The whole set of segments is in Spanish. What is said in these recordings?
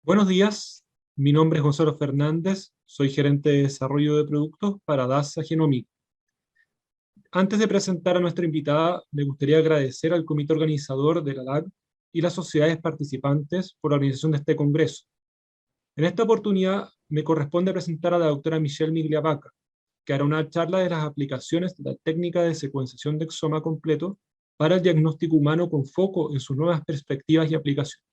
Buenos días, mi nombre es Gonzalo Fernández, soy gerente de desarrollo de productos para DASA Genomic. Antes de presentar a nuestra invitada, me gustaría agradecer al comité organizador de la LAG y las sociedades participantes por la organización de este congreso. En esta oportunidad me corresponde presentar a la doctora Michelle Migliavaca, que hará una charla de las aplicaciones de la técnica de secuenciación de exoma completo para el diagnóstico humano con foco en sus nuevas perspectivas y aplicaciones.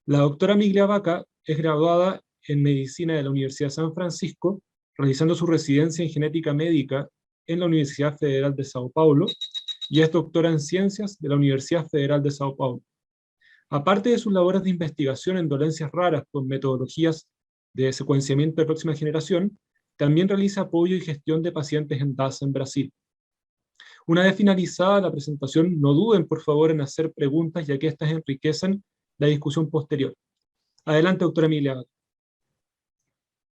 La doctora Miglia Vaca es graduada en Medicina de la Universidad de San Francisco, realizando su residencia en Genética Médica en la Universidad Federal de Sao Paulo y es doctora en Ciencias de la Universidad Federal de Sao Paulo. Aparte de sus labores de investigación en dolencias raras con metodologías de secuenciamiento de próxima generación, también realiza apoyo y gestión de pacientes en DASA en Brasil. Una vez finalizada la presentación, no duden por favor en hacer preguntas, ya que estas enriquecen la discusión posterior. Adelante, doctora Emilia.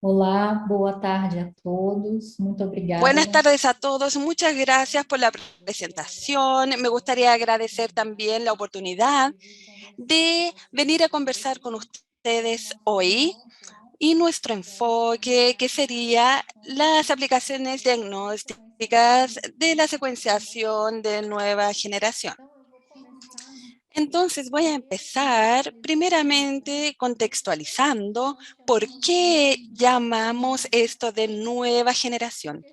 Olá, boa tarde a todos. Muito obrigada. Buenas tardes a todos. Muchas gracias por la presentación. Me gustaría agradecer también la oportunidad de venir a conversar con ustedes hoy y nuestro enfoque, que sería las aplicaciones diagnósticas de la secuenciación de nueva generación. Entonces voy a empezar primeramente contextualizando por qué llamamos esto de nueva generación.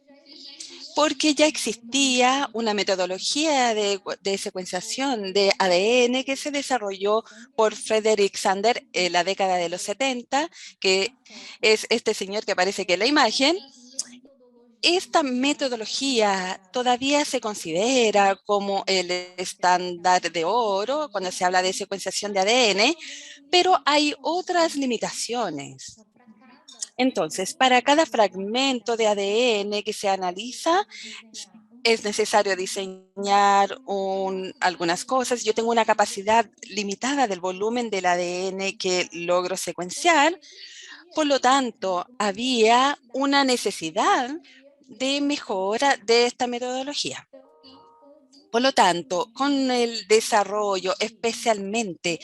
Porque ya existía una metodología de secuenciación de ADN que se desarrolló por Frederick Sander en la década de los 70, que es este señor que aparece aquí en la imagen. Esta metodología todavía se considera como el estándar de oro cuando se habla de secuenciación de ADN, pero hay otras limitaciones. Entonces, para cada fragmento de ADN que se analiza, es necesario diseñar algunas cosas. Yo tengo una capacidad limitada del volumen del ADN que logro secuenciar. Por lo tanto, había una necesidad de mejora de esta metodología. Por lo tanto, con el desarrollo especialmente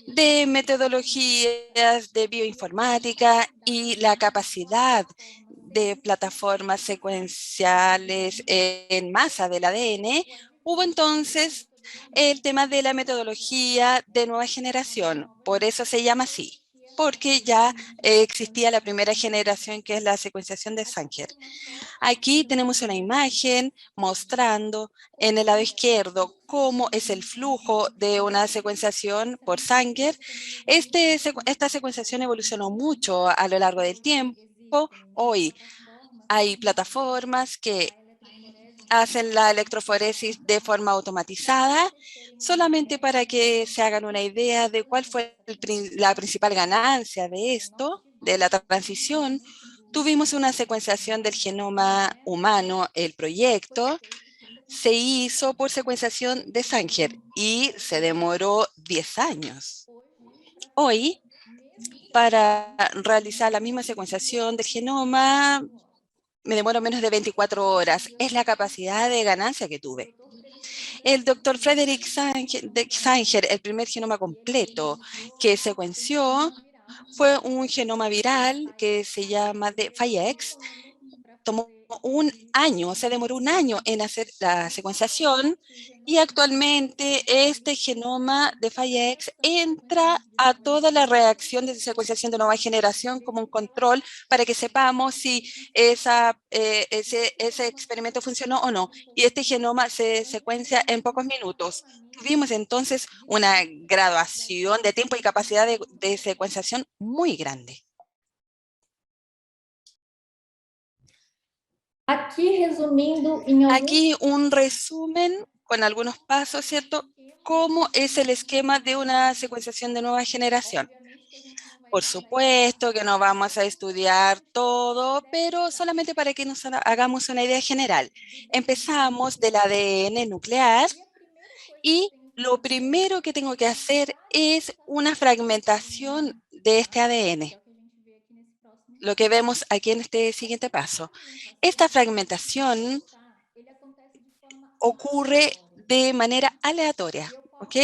de metodologías de bioinformática y la capacidad de plataformas secuenciales en masa del ADN, hubo entonces el tema de la metodología de nueva generación. Por eso se llama así, porque ya existía la primera generación, que es la secuenciación de Sanger. Aquí tenemos una imagen mostrando en el lado izquierdo cómo es el flujo de una secuenciación por Sanger. Esta secuenciación evolucionó mucho a lo largo del tiempo. Hoy hay plataformas que hacen la electroforesis de forma automatizada. Solamente para que se hagan una idea de cuál fue la principal ganancia de esto, de la transición, tuvimos una secuenciación del genoma humano. El proyecto se hizo por secuenciación de Sanger y se demoró 10 años. Hoy, para realizar la misma secuenciación del genoma, me demoro menos de 24 horas. Es la capacidad de ganancia que tuve. El doctor Frederick Sanger, el primer genoma completo que secuenció, fue un genoma viral que se llama de FIEX. Tomó un año, se demoró un año en hacer la secuenciación y actualmente este genoma de FIEX entra a toda la reacción de secuenciación de nueva generación como un control para que sepamos si ese experimento funcionó o no. Y este genoma se secuencia en pocos minutos. Tuvimos entonces una graduación de tiempo y capacidad de secuenciación muy grande. Aquí un resumen con algunos pasos, ¿cierto? ¿Cómo es el esquema de una secuenciación de nueva generación? Por supuesto que no vamos a estudiar todo, pero solamente para que nos hagamos una idea general. Empezamos del ADN nuclear y lo primero que tengo que hacer es una fragmentación de este ADN. Lo que vemos aquí en este siguiente paso. Esta fragmentación ocurre de manera aleatoria. ¿ok?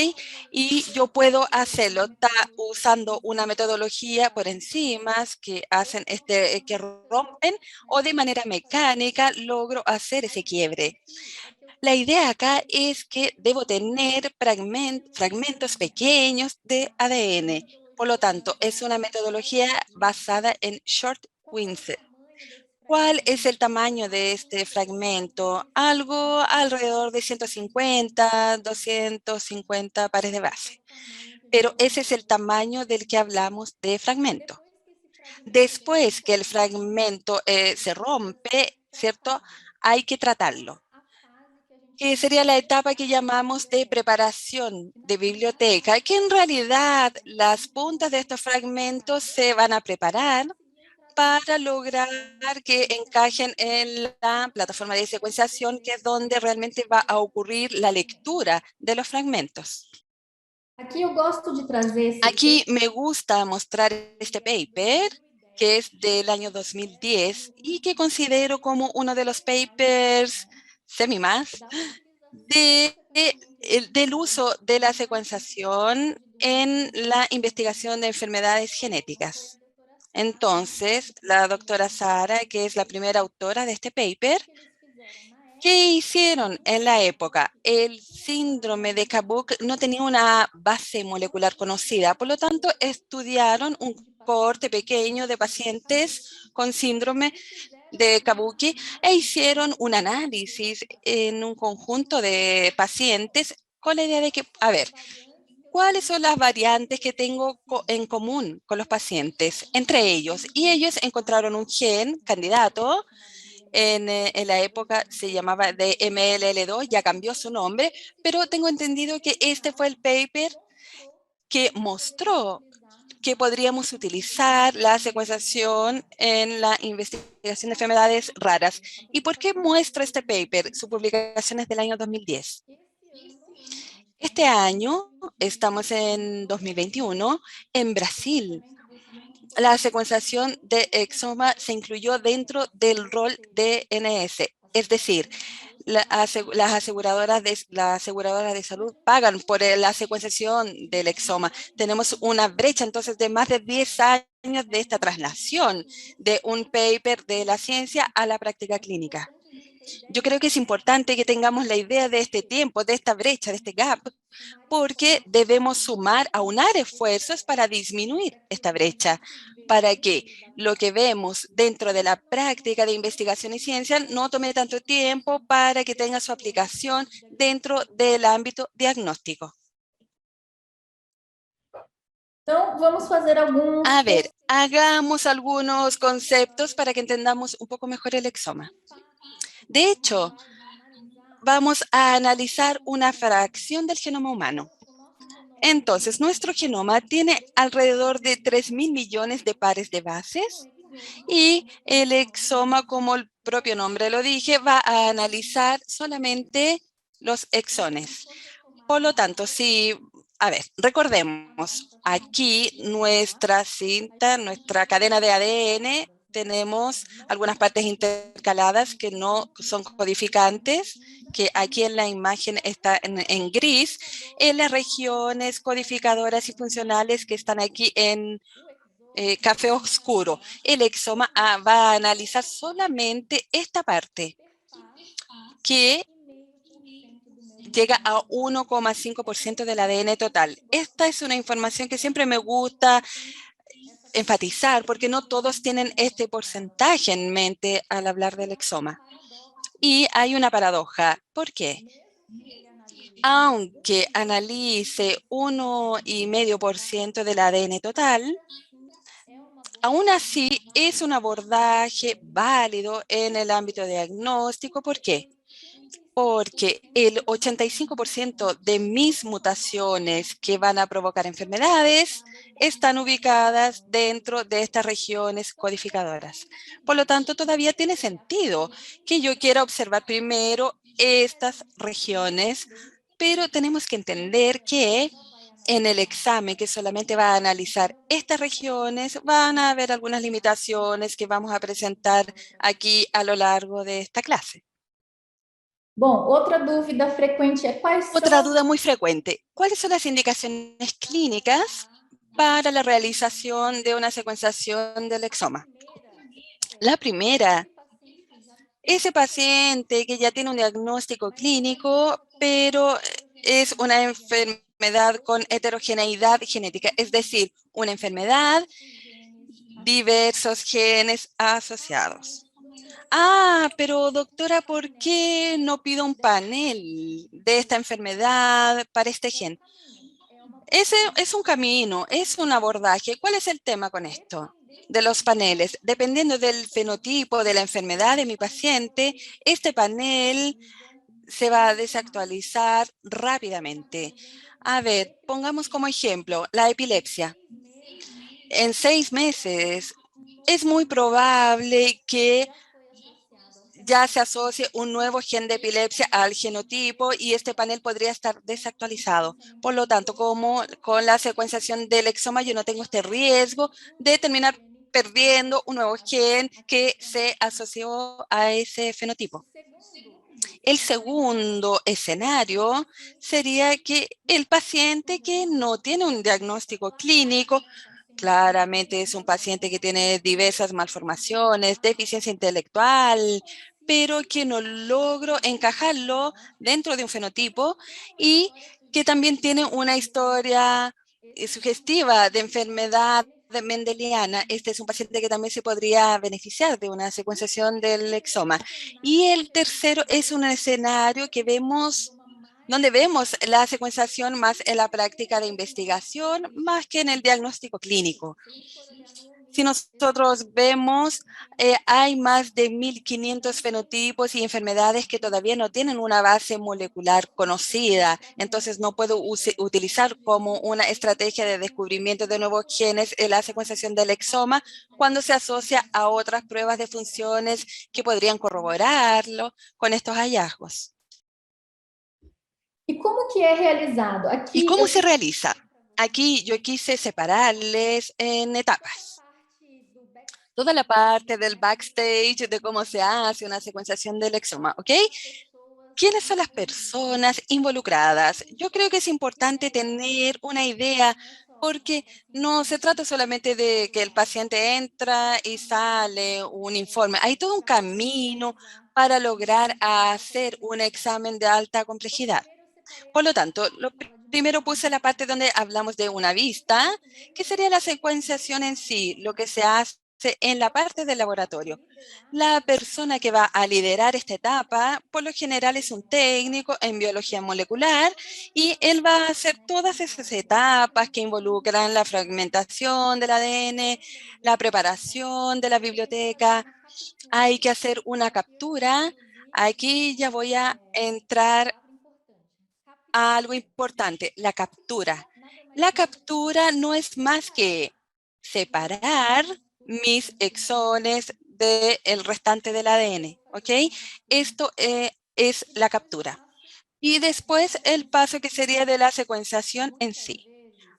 Y yo puedo hacerlo usando una metodología por encima que hacen que rompen, o de manera mecánica logro hacer ese quiebre. La idea acá es que debo tener fragmentos pequeños de ADN. Por lo tanto, es una metodología basada en short Windset. ¿Cuál es el tamaño de este fragmento? Algo alrededor de 150, 250 pares de base. Pero ese es el tamaño del que hablamos de fragmento. Después que el fragmento se rompe, ¿cierto? Hay que tratarlo, que sería la etapa que llamamos de preparación de biblioteca, que en realidad las puntas de estos fragmentos se van a preparar para lograr que encajen en la plataforma de secuenciación, que es donde realmente va a ocurrir la lectura de los fragmentos. Aquí me gusta mostrar este paper, que es del año 2010 y que considero como uno de los papers semi-más del uso de la secuenciación en la investigación de enfermedades genéticas. Entonces, la doctora Sara, que es la primera autora de este paper, ¿qué hicieron en la época? El síndrome de Kapoor no tenía una base molecular conocida, por lo tanto, estudiaron un cohorte pequeño de pacientes con síndrome de Kabuki e hicieron un análisis en un conjunto de pacientes con la idea de que, a ver, ¿cuáles son las variantes que tengo en común con los pacientes entre ellos? Y ellos encontraron un gen candidato. En la época se llamaba de MLL2, ya cambió su nombre, pero tengo entendido que este fue el paper que mostró que podríamos utilizar la secuenciación en la investigación de enfermedades raras. ¿Y por qué muestra este paper? Su publicación es del año 2010. Este año, estamos en 2021, en Brasil, la secuenciación de exoma se incluyó dentro del rol de NS, es decir, las aseguradoras de salud pagan por la secuenciación del exoma. Tenemos una brecha entonces de más de 10 años de esta traslación de un paper de la ciencia a la práctica clínica. Yo creo que es importante que tengamos la idea de este tiempo, de esta brecha, de este gap, porque debemos aunar esfuerzos para disminuir esta brecha, para que lo que vemos dentro de la práctica de investigación y ciencia no tome tanto tiempo, para que tenga su aplicación dentro del ámbito diagnóstico. A ver, hagamos algunos conceptos para que entendamos un poco mejor el exoma. De hecho, vamos a analizar una fracción del genoma humano. Entonces, nuestro genoma tiene alrededor de 3.000 millones de pares de bases y el exoma, como el propio nombre lo dije, va a analizar solamente los exones. Por lo tanto, recordemos, aquí nuestra cinta, nuestra cadena de ADN, tenemos algunas partes intercaladas que no son codificantes, que aquí en la imagen está en gris, en las regiones codificadoras y funcionales que están aquí en café oscuro. El exoma va a analizar solamente esta parte, que llega a 1,5% del ADN total. Esta es una información que siempre me gusta enfatizar, porque no todos tienen este porcentaje en mente al hablar del exoma. Y hay una paradoja. ¿Por qué? Aunque analice 1,5% del ADN total, aún así es un abordaje válido en el ámbito diagnóstico. ¿Por qué? Porque el 85% de mis mutaciones que van a provocar enfermedades están ubicadas dentro de estas regiones codificadoras. Por lo tanto, todavía tiene sentido que yo quiera observar primero estas regiones, pero tenemos que entender que en el examen, que solamente va a analizar estas regiones, van a haber algunas limitaciones que vamos a presentar aquí a lo largo de esta clase. Otra duda muy frecuente. ¿Cuáles son las indicaciones clínicas para la realización de una secuenciación del exoma? La primera, ese paciente que ya tiene un diagnóstico clínico, pero es una enfermedad con heterogeneidad genética, es decir, una enfermedad, diversos genes asociados. Ah, pero doctora, ¿por qué no pido un panel de esta enfermedad para este gen? Ese es un camino, es un abordaje. ¿Cuál es el tema con esto? De los paneles. Dependiendo del fenotipo de la enfermedad de mi paciente, este panel se va a desactualizar rápidamente. A ver, pongamos como ejemplo la epilepsia. En 6 meses es muy probable que ya se asocie un nuevo gen de epilepsia al genotipo y este panel podría estar desactualizado. Por lo tanto, como con la secuenciación del exoma, yo no tengo este riesgo de terminar perdiendo un nuevo gen que se asoció a ese fenotipo. El segundo escenario sería que el paciente que no tiene un diagnóstico clínico, claramente es un paciente que tiene diversas malformaciones, deficiencia intelectual, pero que no logro encajarlo dentro de un fenotipo y que también tiene una historia sugestiva de enfermedad mendeliana. Este es un paciente que también se podría beneficiar de una secuenciación del exoma. Y el tercero es un escenario que vemos donde vemos la secuenciación más en la práctica de investigación, más que en el diagnóstico clínico. Si nosotros vemos, hay más de 1.500 fenotipos y enfermedades que todavía no tienen una base molecular conocida. Entonces, no puedo utilizar como una estrategia de descubrimiento de nuevos genes en la secuenciación del exoma cuando se asocia a otras pruebas de funciones que podrían corroborarlo con estos hallazgos. ¿Y cómo se realiza? Aquí yo quise separarles en etapas. Toda la parte del backstage de cómo se hace una secuenciación del exoma, ¿ok? ¿Quiénes son las personas involucradas? Yo creo que es importante tener una idea porque no se trata solamente de que el paciente entra y sale un informe. Hay todo un camino para lograr hacer un examen de alta complejidad. Por lo tanto, primero puse la parte donde hablamos de una vista, que sería la secuenciación en sí, lo que se hace en la parte del laboratorio. La persona que va a liderar esta etapa, por lo general es un técnico en biología molecular y él va a hacer todas esas etapas que involucran la fragmentación del ADN, la preparación de la biblioteca. Hay que hacer una captura. Aquí ya voy a entrar algo importante, la captura. La captura no es más que separar mis exones del restante del ADN, ¿ok? Esto es la captura. Y después el paso que sería de la secuenciación en sí.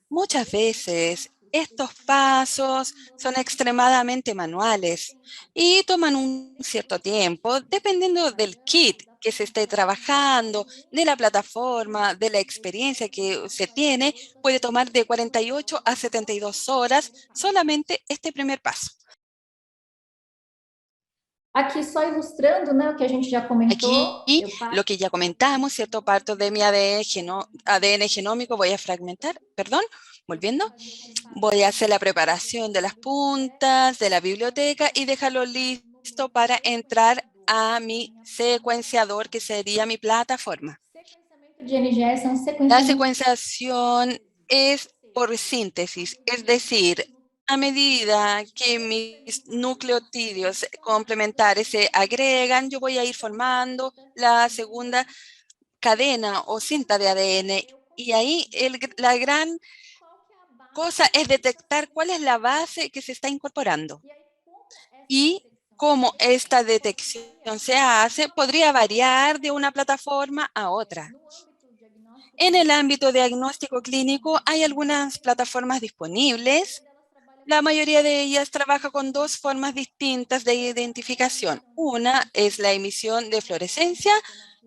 Muchas veces estos pasos son extremadamente manuales y toman un cierto tiempo, dependiendo del kit que se esté trabajando, de la plataforma, de la experiencia que se tiene, puede tomar de 48 a 72 horas solamente este primer paso. Aqui só ilustrando, né, o que a gente já comentou. Aquí lo que ya comentamos, ¿cierto? Parto de mi ADN genómico, voy a fragmentar, perdón, volviendo. Voy a hacer la preparación de las puntas, de la biblioteca y dejarlo listo para entrar a mi secuenciador, que sería mi plataforma. La secuenciación es por síntesis, es decir, a medida que mis nucleotidios complementarios se agregan, yo voy a ir formando la segunda cadena o cinta de ADN. Y ahí la gran cosa es detectar cuál es la base que se está incorporando. Y cómo esta detección se hace podría variar de una plataforma a otra. En el ámbito diagnóstico clínico hay algunas plataformas disponibles. La mayoría de ellas trabaja con dos formas distintas de identificación. Una es la emisión de fluorescencia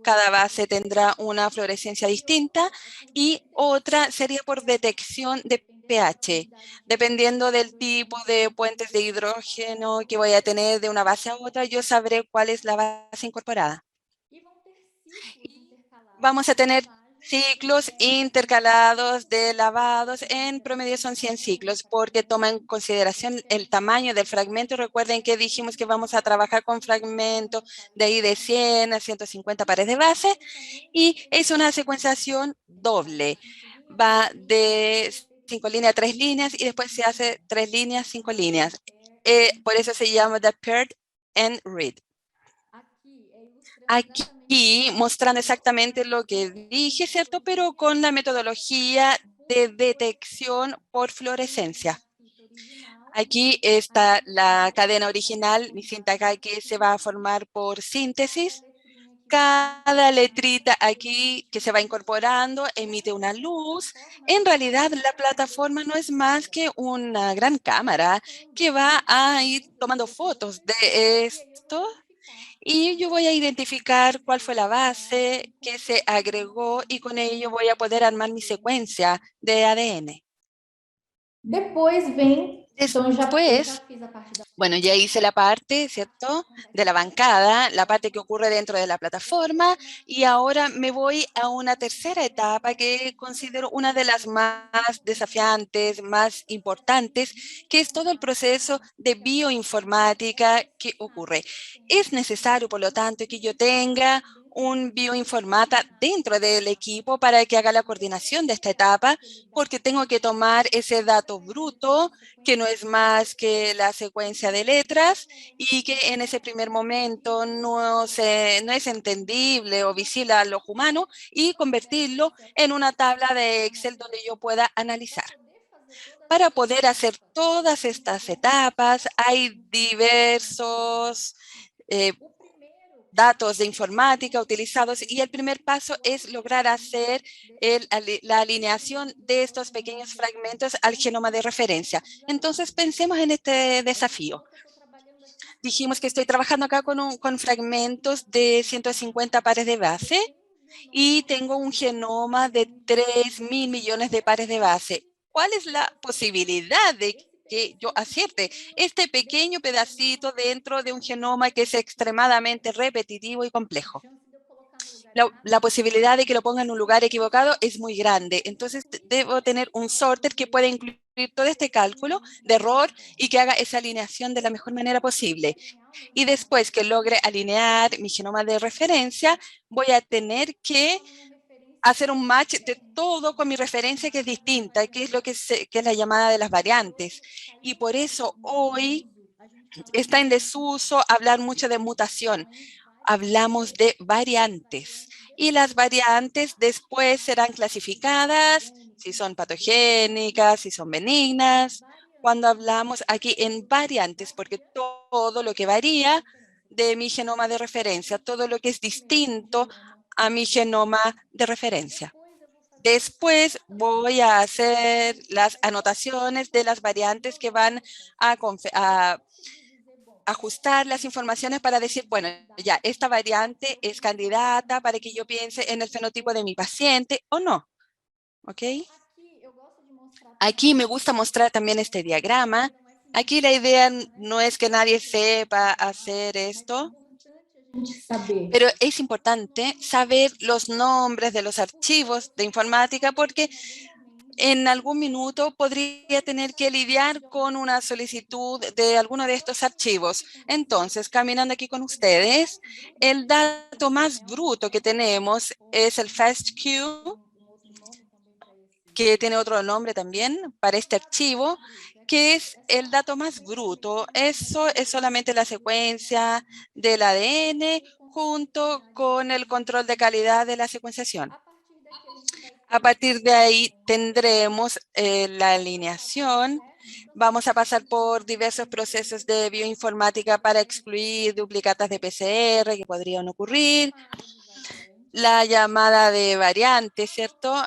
Cada base tendrá una fluorescencia distinta y otra sería por detección de pH. Dependiendo del tipo de puentes de hidrógeno que voy a tener de una base a otra, yo sabré cuál es la base incorporada. Vamos a tener ciclos intercalados de lavados, en promedio son 100 ciclos, porque toma en consideración el tamaño del fragmento. Recuerden que dijimos que vamos a trabajar con fragmentos de ahí de 100 a 150 pares de base, y es una secuenciación doble. Va de 5 líneas a 3 líneas, y después se hace 3 líneas, 5 líneas. Por eso se llama the paired and read. Aquí mostrando exactamente lo que dije, ¿cierto? Pero con la metodología de detección por fluorescencia. Aquí está la cadena original, mi cinta acá, que se va a formar por síntesis. Cada letrita aquí que se va incorporando emite una luz. En realidad, la plataforma no es más que una gran cámara que va a ir tomando fotos de esto, y yo voy a identificar cuál fue la base que se agregó, y con ello voy a poder armar mi secuencia de ADN. Después, bueno, ya hice la parte, ¿cierto?, de la bancada, la parte que ocurre dentro de la plataforma, y ahora me voy a una tercera etapa que considero una de las más desafiantes, más importantes, que es todo el proceso de bioinformática que ocurre. Es necesario, por lo tanto, que yo tenga un bioinformata dentro del equipo para que haga la coordinación de esta etapa, porque tengo que tomar ese dato bruto, que no es más que la secuencia de letras, y que en ese primer momento no es entendible o visible al ojo humano, y convertirlo en una tabla de Excel donde yo pueda analizar. Para poder hacer todas estas etapas, hay diversos datos de informática utilizados, y el primer paso es lograr hacer la alineación de estos pequeños fragmentos al genoma de referencia. Entonces, pensemos en este desafío. Dijimos que estoy trabajando acá con fragmentos de 150 pares de base, y tengo un genoma de 3.000 millones de pares de base. ¿Cuál es la posibilidad de que yo acierte este pequeño pedacito dentro de un genoma que es extremadamente repetitivo y complejo? La posibilidad de que lo ponga en un lugar equivocado es muy grande. Entonces, debo tener un sorter que pueda incluir todo este cálculo de error y que haga esa alineación de la mejor manera posible. Y después que logre alinear mi genoma de referencia, voy a tener que hacer un match de todo con mi referencia, que es distinta, que es lo que es la llamada de las variantes. Y por eso hoy está en desuso hablar mucho de mutación. Hablamos de variantes, y las variantes después serán clasificadas si son patogénicas, si son benignas. Cuando hablamos aquí en variantes, porque todo lo que varía de mi genoma de referencia, todo lo que es distinto a mi genoma de referencia. Después voy a hacer las anotaciones de las variantes que van a ajustar las informaciones para decir, bueno, ya, esta variante es candidata para que yo piense en el fenotipo de mi paciente o no. ¿Ok? Aquí me gusta mostrar también este diagrama. Aquí la idea no es que nadie sepa hacer esto, pero es importante saber los nombres de los archivos de informática, porque en algún minuto podría tener que lidiar con una solicitud de alguno de estos archivos. Entonces, caminando aquí con ustedes, el dato más bruto que tenemos es el FASTQ, que tiene otro nombre también para este archivo, que es el dato más bruto. Eso es solamente la secuencia del ADN junto con el control de calidad de la secuenciación. A partir de ahí tendremos la alineación. Vamos a pasar por diversos procesos de bioinformática para excluir duplicatas de PCR que podrían ocurrir, la llamada de variantes, ¿cierto?,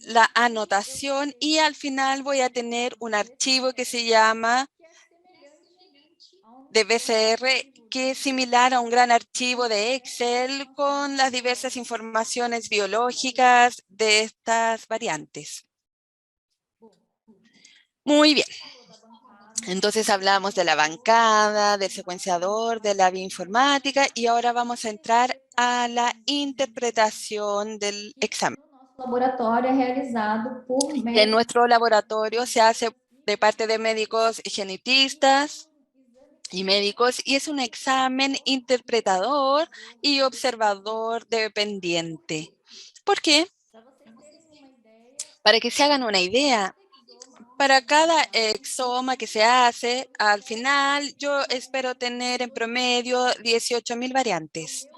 la anotación, y al final voy a tener un archivo que se llama de BCR, que es similar a un gran archivo de Excel con las diversas informaciones biológicas de estas variantes. Muy bien. Entonces hablamos de la bancada, del secuenciador, de la bioinformática y ahora vamos a entrar a la interpretación del examen. En nuestro laboratorio se hace de parte de médicos genetistas y médicos y es un examen interpretador y observador dependiente. ¿Por qué? Para que se hagan una idea, para cada exoma que se hace, al final yo espero tener en promedio 18.000 variantes.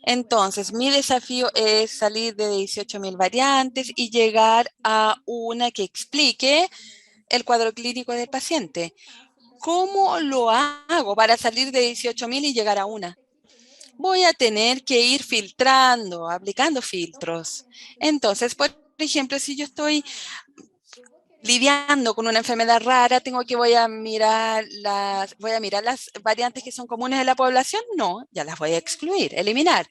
Entonces, mi desafío es salir de 18.000 variantes y llegar a una que explique el cuadro clínico del paciente. ¿Cómo lo hago para salir de 18.000 y llegar a una? Voy a tener que ir filtrando, aplicando filtros. Entonces, por ejemplo, si yo estoy lidiando con una enfermedad rara, voy a mirar las variantes que son comunes en la población, no, ya las voy a excluir, eliminar.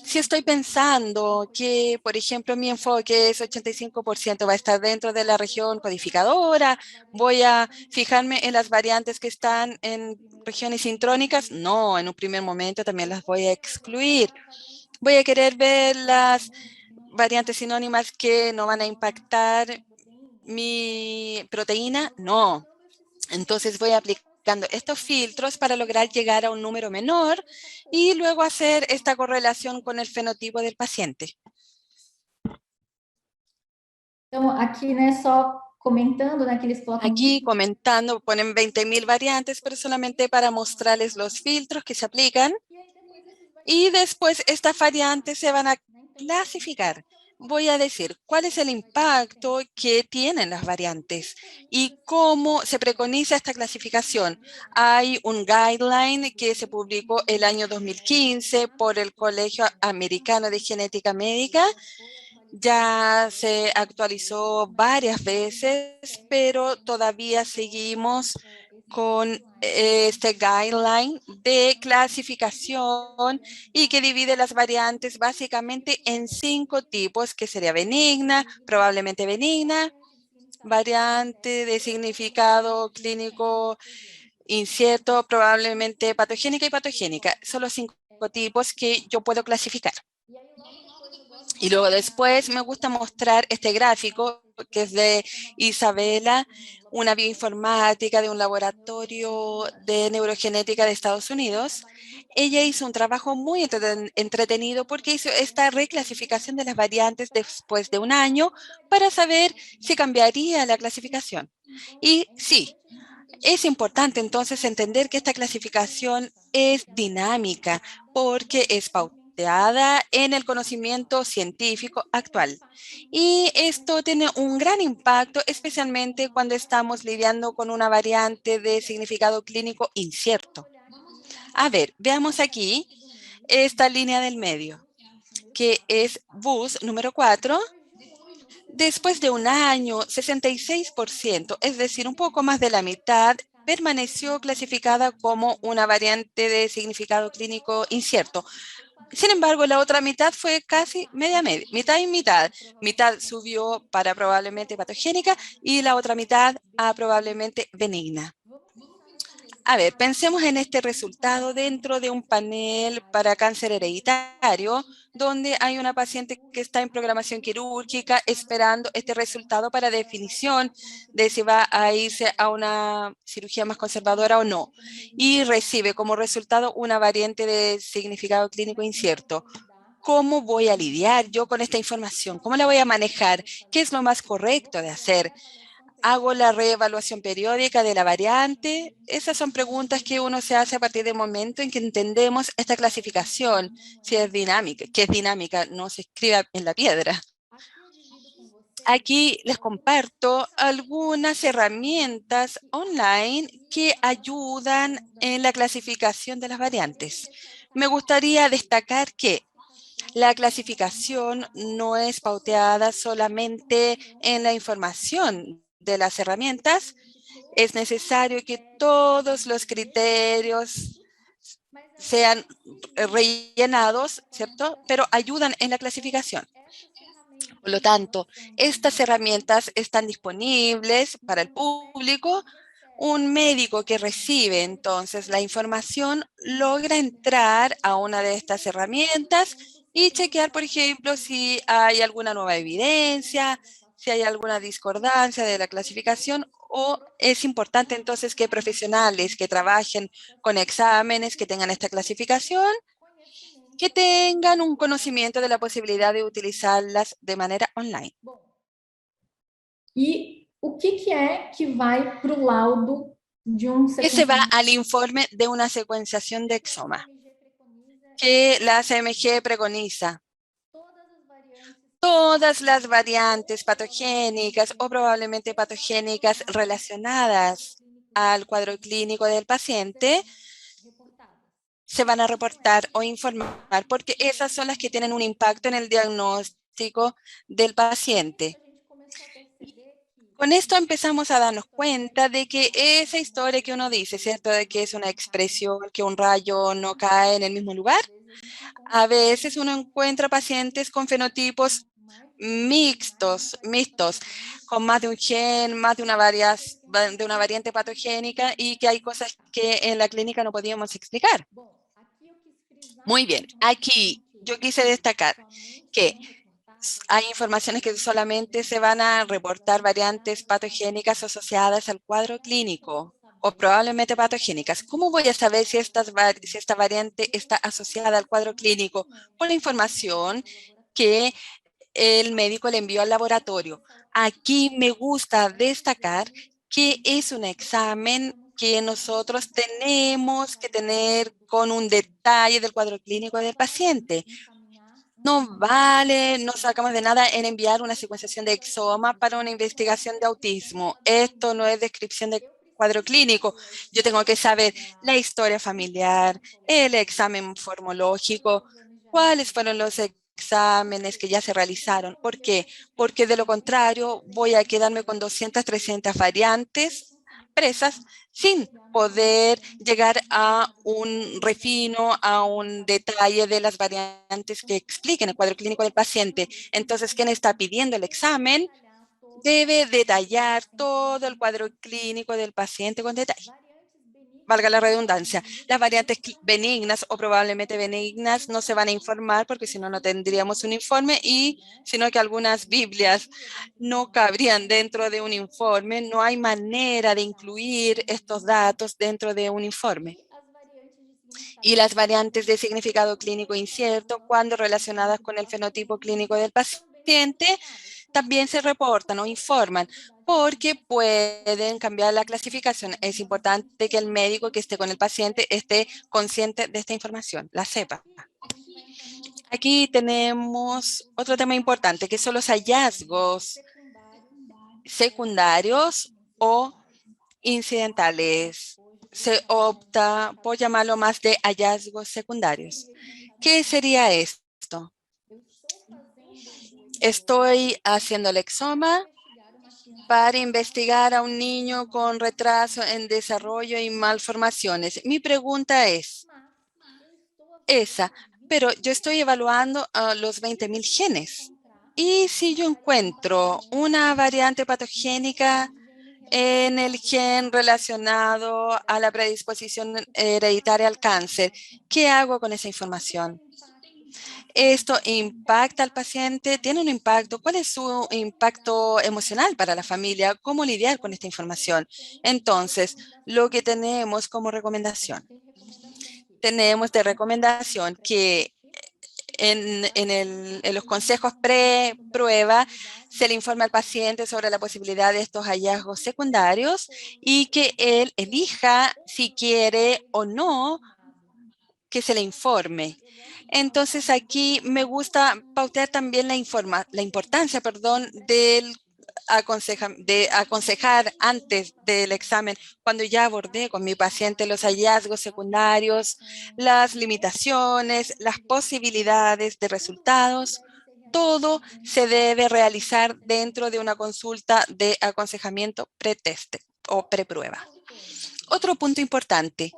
Si estoy pensando que, por ejemplo, mi enfoque es 85% va a estar dentro de la región codificadora, voy a fijarme en las variantes que están en regiones sintrónicas, no, en un primer momento también las voy a excluir. Voy a querer ver las variantes sinónimas que no van a impactar mi proteína, no. Entonces voy aplicando estos filtros para lograr llegar a un número menor y luego hacer esta correlación con el fenotipo del paciente. Aquí comentando, ponen 20.000 variantes, pero solamente para mostrarles los filtros que se aplican. Y después estas variantes se van a clasificar. Voy a decir cuál es el impacto que tienen las variantes y cómo se preconiza esta clasificación. Hay un guideline que se publicó el año 2015 por el Colegio Americano de Genética Médica. Ya se actualizó varias veces, pero todavía seguimos con este guideline de clasificación y que divide las variantes básicamente en 5 tipos, que sería benigna, probablemente benigna, variante de significado clínico incierto, probablemente patogénica y patogénica. Son los 5 tipos que yo puedo clasificar. Y luego después me gusta mostrar este gráfico que es de Isabela, una bioinformática de un laboratorio de neurogenética de Estados Unidos. Ella hizo un trabajo muy entretenido porque hizo esta reclasificación de las variantes después de un año para saber si cambiaría la clasificación. Y sí, es importante entonces entender que esta clasificación es dinámica porque es pauteada en el conocimiento científico actual. Y esto tiene un gran impacto, especialmente cuando estamos lidiando con una variante de significado clínico incierto. A ver, veamos aquí esta línea del medio, que es BUS número 4. Después de un año, 66%, es decir, un poco más de la mitad, permaneció clasificada como una variante de significado clínico incierto. Sin embargo, la otra mitad fue casi media, mitad y mitad. Mitad subió para probablemente patogénica y la otra mitad a probablemente benigna. A ver, pensemos en este resultado dentro de un panel para cáncer hereditario, donde hay una paciente que está en programación quirúrgica esperando este resultado para definición de si va a irse a una cirugía más conservadora o no. Y recibe como resultado una variante de significado clínico incierto. ¿Cómo voy a lidiar yo con esta información? ¿Cómo la voy a manejar? ¿Qué es lo más correcto de hacer? ¿Hago la reevaluación periódica de la variante? Esas son preguntas que uno se hace a partir del momento en que entendemos esta clasificación, si es dinámica, que es dinámica, no se escribe en la piedra. Aquí les comparto algunas herramientas online que ayudan en la clasificación de las variantes. Me gustaría destacar que la clasificación no es pauteada solamente en la información de las herramientas. Es necesario que todos los criterios sean rellenados, ¿cierto? Pero ayudan en la clasificación. Por lo tanto, estas herramientas están disponibles para el público. Un médico que recibe entonces la información logra entrar a una de estas herramientas y chequear, por ejemplo, si hay alguna nueva evidencia, si hay alguna discordancia de la clasificación, o es importante entonces que profesionales que trabajen con exámenes que tengan esta clasificación, que tengan un conocimiento de la posibilidad de utilizarlas de manera online. E o que é que vai para o laudo de ¿Qué se va al informe de una secuenciación de exoma? Que la CMG preconiza todas las variantes patogénicas o probablemente patogénicas relacionadas al cuadro clínico del paciente se van a reportar o informar, porque esas son las que tienen un impacto en el diagnóstico del paciente. Con esto empezamos a darnos cuenta de que esa historia que uno dice, ¿cierto? De que es una expresión, que un rayo no cae en el mismo lugar. A veces uno encuentra pacientes con fenotipos mixtos, con más de un gen, más de una variante patogénica y que hay cosas que en la clínica no podíamos explicar. Muy bien, aquí yo quise destacar que hay informaciones que solamente se van a reportar variantes patogénicas asociadas al cuadro clínico o probablemente patogénicas. ¿Cómo voy a saber si esta variante está asociada al cuadro clínico? Por la información que el médico le envió al laboratorio. Aquí me gusta destacar que es un examen que nosotros tenemos que tener con un detalle del cuadro clínico del paciente. No vale, no sacamos de nada en enviar una secuenciación de exoma para una investigación de autismo. Esto no es descripción de cuadro clínico. Yo tengo que saber la historia familiar, el examen morfológico, cuáles fueron los exámenes que ya se realizaron. ¿Por qué? Porque de lo contrario voy a quedarme con 200, 300 variantes presas sin poder llegar a un refino, a un detalle de las variantes que expliquen el cuadro clínico del paciente. Entonces, quien está pidiendo el examen debe detallar todo el cuadro clínico del paciente con detalle. Valga la redundancia, las variantes benignas o probablemente benignas no se van a informar porque si no, no tendríamos un informe y sino que algunas Biblias no cabrían dentro de un informe. No hay manera de incluir estos datos dentro de un informe. Y las variantes de significado clínico incierto, cuando relacionadas con el fenotipo clínico del paciente, también se reportan o informan porque pueden cambiar la clasificación. Es importante que el médico que esté con el paciente esté consciente de esta información, la sepa. Aquí tenemos otro tema importante, que son los hallazgos secundarios o incidentales. Se opta por llamarlo más de hallazgos secundarios. ¿Qué sería esto? Estoy haciendo el exoma para investigar a un niño con retraso en desarrollo y malformaciones. Mi pregunta es esa, pero yo estoy evaluando a los 20.000 genes. Y si yo encuentro una variante patogénica en el gen relacionado a la predisposición hereditaria al cáncer, ¿qué hago con esa información? ¿Esto impacta al paciente? ¿Tiene un impacto? ¿Cuál es su impacto emocional para la familia? ¿Cómo lidiar con esta información? Entonces, lo que tenemos como recomendación. Tenemos de recomendación que en los consejos pre-prueba se le informa al paciente sobre la posibilidad de estos hallazgos secundarios y que él elija si quiere o no que se le informe. Entonces aquí me gusta pautear también la importancia, de aconsejar antes del examen, cuando ya abordé con mi paciente los hallazgos secundarios, las limitaciones, las posibilidades de resultados. Todo se debe realizar dentro de una consulta de aconsejamiento preteste o preprueba. Otro punto importante.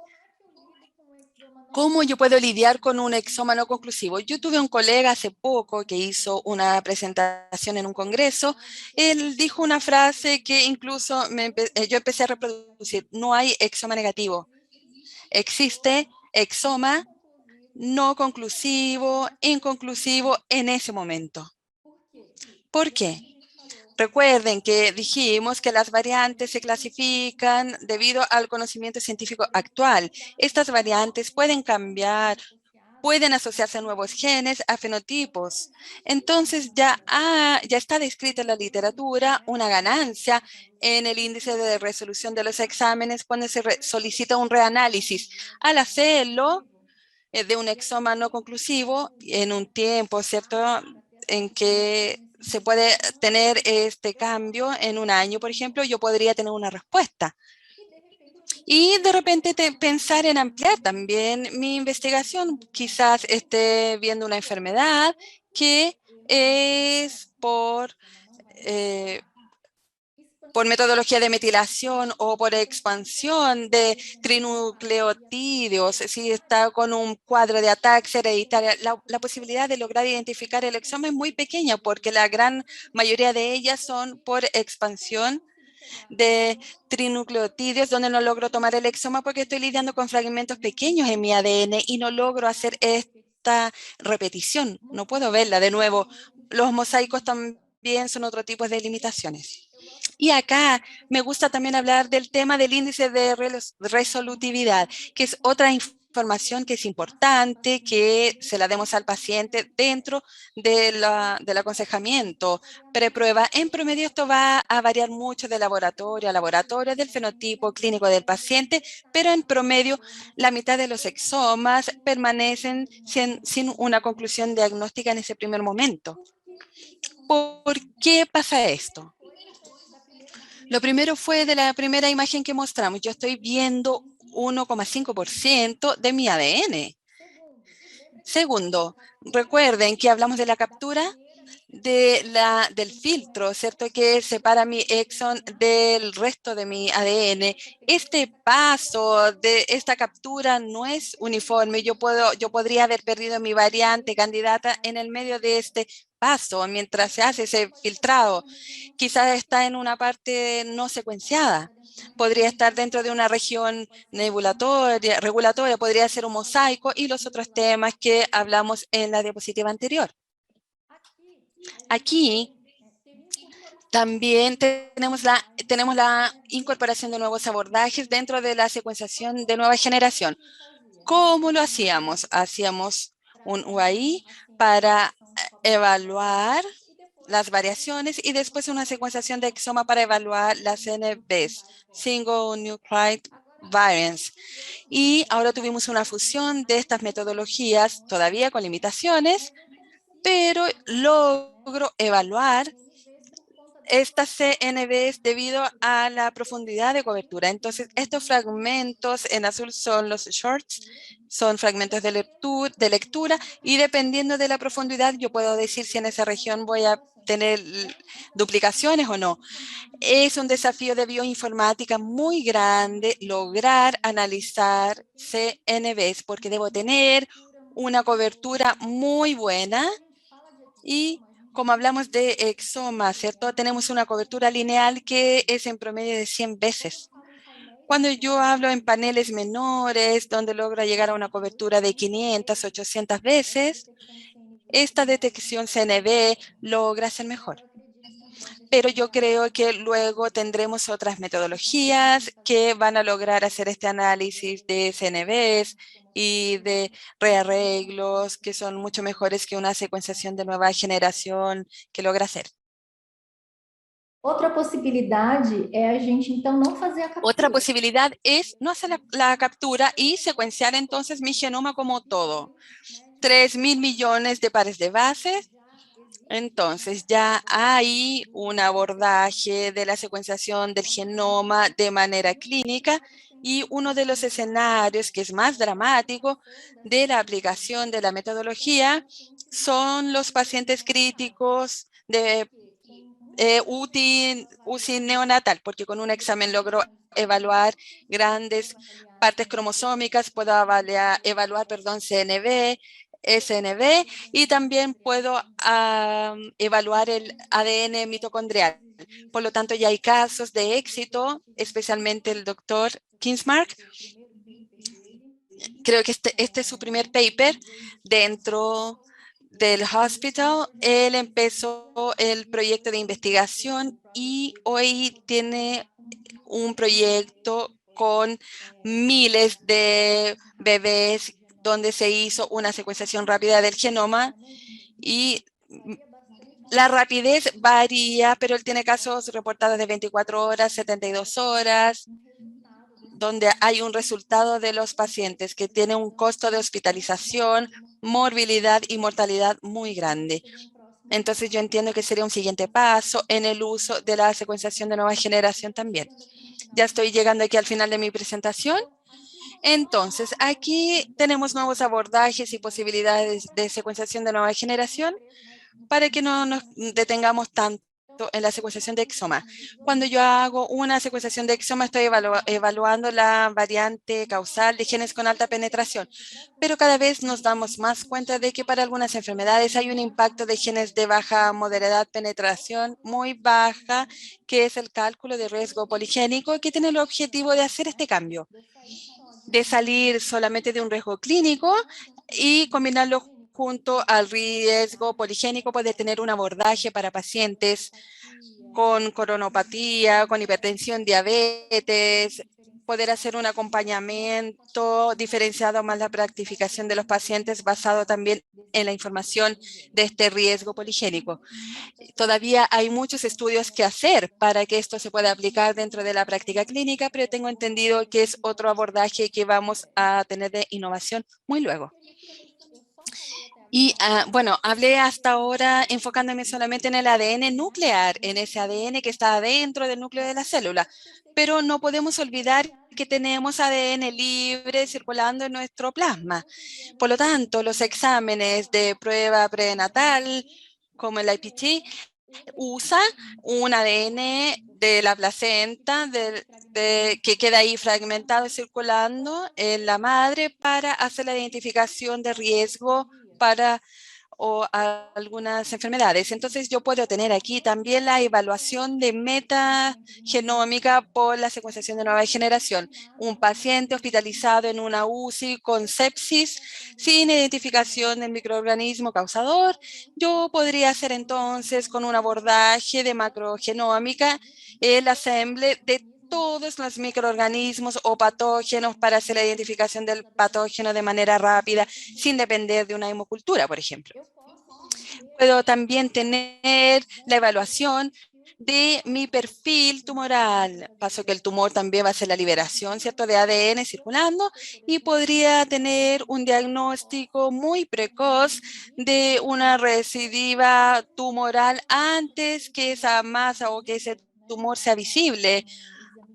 ¿Cómo yo puedo lidiar con un exoma no conclusivo? Yo tuve un colega hace poco que hizo una presentación en un congreso. Él dijo una frase que incluso yo empecé a reproducir. No hay exoma negativo. Existe exoma no conclusivo, inconclusivo en ese momento. ¿Por qué? Recuerden que dijimos que las variantes se clasifican debido al conocimiento científico actual. Estas variantes pueden cambiar, pueden asociarse a nuevos genes, a fenotipos. Entonces ya está descrita en la literatura una ganancia en el índice de resolución de los exámenes cuando se solicita un reanálisis. Al hacerlo, de un exoma no conclusivo en un tiempo, ¿cierto?, en que se puede tener este cambio en un año, por ejemplo, yo podría tener una respuesta. Y de repente pensar en ampliar también mi investigación. Quizás esté viendo una enfermedad que es por metodología de metilación o por expansión de trinucleotídeos, si está con un cuadro de ataxia hereditaria, la posibilidad de lograr identificar el exoma es muy pequeña porque la gran mayoría de ellas son por expansión de trinucleotídeos, donde no logro tomar el exoma porque estoy lidiando con fragmentos pequeños en mi ADN y no logro hacer esta repetición. No puedo verla de nuevo. Los mosaicos también son otro tipo de limitaciones. Y acá me gusta también hablar del tema del índice de resolutividad, que es otra información que es importante que se la demos al paciente dentro del aconsejamiento preprueba. En promedio esto va a variar mucho de laboratorio a laboratorio, del fenotipo clínico del paciente, pero en promedio la mitad de los exomas permanecen sin una conclusión diagnóstica en ese primer momento. ¿Por qué pasa esto? Lo primero fue de la primera imagen que mostramos. Yo estoy viendo 1,5% de mi ADN. Segundo, recuerden que hablamos de la captura del filtro, ¿cierto? Que separa mi exón del resto de mi ADN. Este paso de esta captura no es uniforme. Yo podría haber perdido mi variante candidata en el medio de este paso mientras se hace ese filtrado. Quizás está en una parte no secuenciada. Podría estar dentro de una región regulatoria, podría ser un mosaico y los otros temas que hablamos en la diapositiva anterior. Aquí también tenemos la incorporación de nuevos abordajes dentro de la secuenciación de nueva generación. ¿Cómo lo hacíamos? Hacíamos un UAI para evaluar las variaciones y después una secuenciación de exoma para evaluar las NBs, Single Nucleotide Variants. Y ahora tuvimos una fusión de estas metodologías, todavía con limitaciones, pero logro evaluar estas CNVs debido a la profundidad de cobertura. Entonces, estos fragmentos en azul son los shorts, son fragmentos de lectura y dependiendo de la profundidad, yo puedo decir si en esa región voy a tener duplicaciones o no. Es un desafío de bioinformática muy grande lograr analizar CNVs porque debo tener una cobertura muy buena y como hablamos de exoma, ¿cierto? Tenemos una cobertura lineal que es en promedio de 100 veces. Cuando yo hablo en paneles menores, donde logra llegar a una cobertura de 500, 800 veces, esta detección CNV logra ser mejor. Pero yo creo que luego tendremos otras metodologías que van a lograr hacer este análisis de CNVs y de rearreglos que son mucho mejores que una secuenciación de nueva generación que logra hacer. Otra posibilidad es a gente, então, não fazer a captura. Otra posibilidad es no hacer la captura y secuenciar entonces mi genoma como todo. 3.000 millones de pares de bases. Entonces, ya hay un abordaje de la secuenciación del genoma de manera clínica y uno de los escenarios que es más dramático de la aplicación de la metodología son los pacientes críticos de UCI neonatal, porque con un examen logro evaluar grandes partes cromosómicas, puedo evaluar, CNV, SNV, y también puedo evaluar el ADN mitocondrial. Por lo tanto, ya hay casos de éxito, especialmente el doctor Kingsmark. Creo que este es su primer paper dentro del hospital. Él empezó el proyecto de investigación y hoy tiene un proyecto con miles de bebés donde se hizo una secuenciación rápida del genoma y la rapidez varía, pero él tiene casos reportados de 24 horas, 72 horas, donde hay un resultado de los pacientes que tiene un costo de hospitalización, morbilidad y mortalidad muy grande. Entonces yo entiendo que sería un siguiente paso en el uso de la secuenciación de nueva generación también. Ya estoy llegando aquí al final de mi presentación. Entonces, aquí tenemos nuevos abordajes y posibilidades de secuenciación de nueva generación para que no nos detengamos tanto en la secuenciación de exoma. Cuando yo hago una secuenciación de exoma, estoy evaluando la variante causal de genes con alta penetración, pero cada vez nos damos más cuenta de que para algunas enfermedades hay un impacto de genes de baja moderada penetración muy baja, que es el cálculo de riesgo poligénico, que tiene el objetivo de hacer este cambio, de salir solamente de un riesgo clínico y combinarlo junto al riesgo poligénico, puede tener un abordaje para pacientes con coronopatía, con hipertensión, diabetes, poder hacer un acompañamiento diferenciado más la practificación de los pacientes basado también en la información de este riesgo poligénico. Todavía hay muchos estudios que hacer para que esto se pueda aplicar dentro de la práctica clínica, pero tengo entendido que es otro abordaje que vamos a tener de innovación muy luego. Y bueno, hablé hasta ahora enfocándome solamente en el ADN nuclear, en ese ADN que está dentro del núcleo de la célula, pero no podemos olvidar que tenemos ADN libre circulando en nuestro plasma. Por lo tanto, los exámenes de prueba prenatal, como el IPT, usa un ADN de la placenta que queda ahí fragmentado y circulando en la madre para hacer la identificación de riesgo para algunas enfermedades. Entonces yo puedo tener aquí también la evaluación de metagenómica por la secuenciación de nueva generación. Un paciente hospitalizado en una UCI con sepsis sin identificación del microorganismo causador, yo podría hacer entonces con un abordaje de macrogenómica el asemble de todos los microorganismos o patógenos para hacer la identificación del patógeno de manera rápida, sin depender de una hemocultura, por ejemplo. Puedo también tener la evaluación de mi perfil tumoral. Paso que el tumor también va a ser la liberación, ¿cierto?, de ADN circulando y podría tener un diagnóstico muy precoz de una recidiva tumoral antes que esa masa o que ese tumor sea visible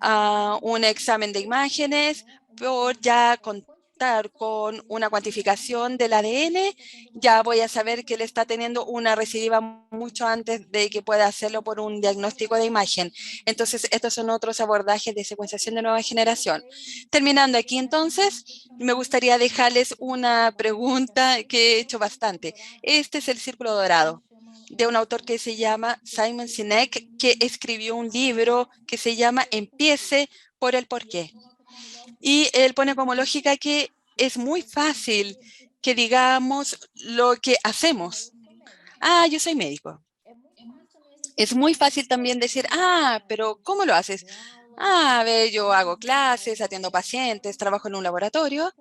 a un examen de imágenes por ya contar con una cuantificación del ADN, ya voy a saber que él está teniendo una recidiva mucho antes de que pueda hacerlo por un diagnóstico de imagen. Entonces, estos son otros abordajes de secuenciación de nueva generación. Terminando aquí, entonces, me gustaría dejarles una pregunta que he hecho bastante. Este es el círculo dorado de un autor que se llama Simon Sinek, que escribió un libro que se llama Empiece por el porqué. Y él pone como lógica que es muy fácil que digamos lo que hacemos. Ah, yo soy médico. Es muy fácil también decir, pero ¿cómo lo haces? A ver, yo hago clases, atiendo pacientes, trabajo en un laboratorio,